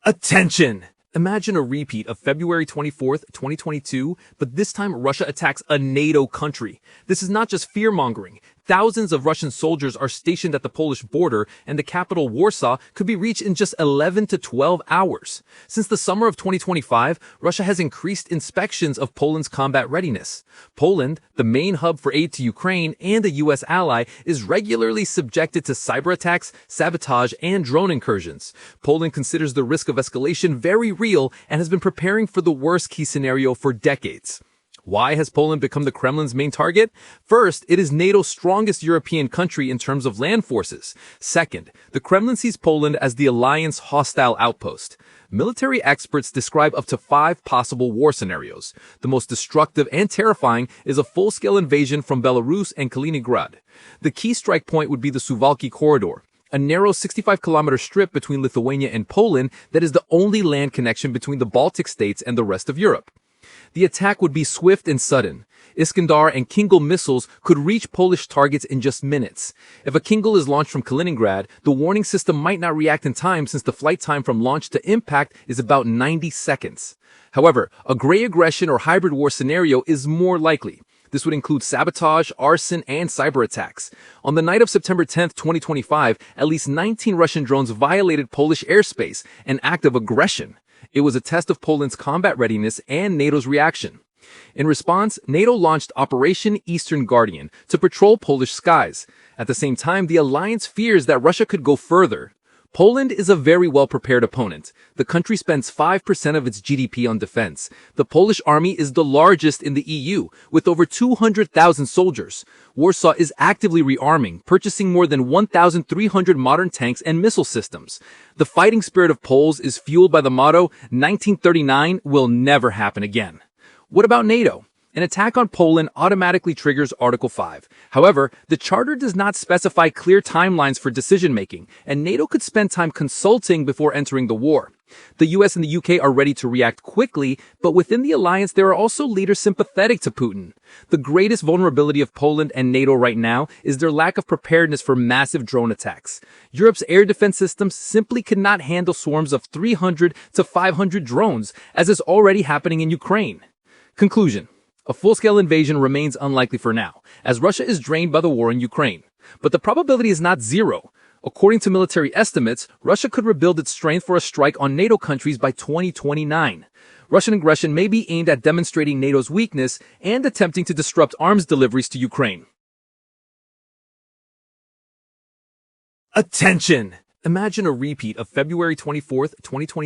Attention! Imagine a repeat of February 24th, 2022, but this time Russia attacks a NATO country. This is not just fear-mongering. Thousands of Russian soldiers are stationed at the Polish border, and the capital, Warsaw, could be reached in just 11 to 12 hours. Since the summer of 2025, Russia has increased inspections of Poland's combat readiness. Poland, the main hub for aid to Ukraine and a U.S. ally, is regularly subjected to cyber attacks, sabotage, and drone incursions. Poland considers the risk of escalation very real and has been preparing for the worst-case scenario for decades. Why has Poland become the Kremlin's main target? First, it is NATO's strongest European country in terms of land forces. Second, the Kremlin sees Poland as the alliance's hostile outpost. Military experts describe up to 5 possible war scenarios. The most destructive and terrifying is a full-scale invasion from Belarus and Kaliningrad. The key strike point would be the Suwalki corridor, a narrow 65-kilometer strip between Lithuania and Poland that is the only land connection between the Baltic states and the rest of Europe. The attack would be swift and sudden. Iskandar and Kingal missiles could reach Polish targets in just minutes. If a Kingal is launched from Kaliningrad, the warning system might not react in time since the flight time from launch to impact is about 90 seconds. However, a gray aggression or hybrid war scenario is more likely. This would include sabotage, arson, and cyber attacks. On the night of September 10, 2025, at least 19 Russian drones violated Polish airspace, an act of aggression. It was a test of Poland's combat readiness and NATO's reaction. In response, NATO launched Operation Eastern Guardian to patrol Polish skies. At the same time, the alliance fears that Russia could go further. Poland is a very well-prepared opponent. The country spends 5% of its GDP on defense. The Polish army is the largest in the EU, with over 200,000 soldiers. Warsaw is actively rearming, purchasing more than 1,300 modern tanks and missile systems. The fighting spirit of Poles is fueled by the motto, 1939 will never happen again. What about NATO? An attack on Poland automatically triggers Article 5. However, the charter does not specify clear timelines for decision-making, and NATO could spend time consulting before entering the war. The US and the UK are ready to react quickly, but within the alliance there are also leaders sympathetic to Putin. The greatest vulnerability of Poland and NATO right now is their lack of preparedness for massive drone attacks. Europe's air defense systems simply cannot handle swarms of 300 to 500 drones, as is already happening in Ukraine. Conclusion. A full-scale invasion remains unlikely for now, as Russia is drained by the war in Ukraine. But the probability is not zero. According to military estimates, Russia could rebuild its strength for a strike on NATO countries by 2029. Russian aggression may be aimed at demonstrating NATO's weakness and attempting to disrupt arms deliveries to Ukraine. Attention! Imagine a repeat of February 24th, 2020.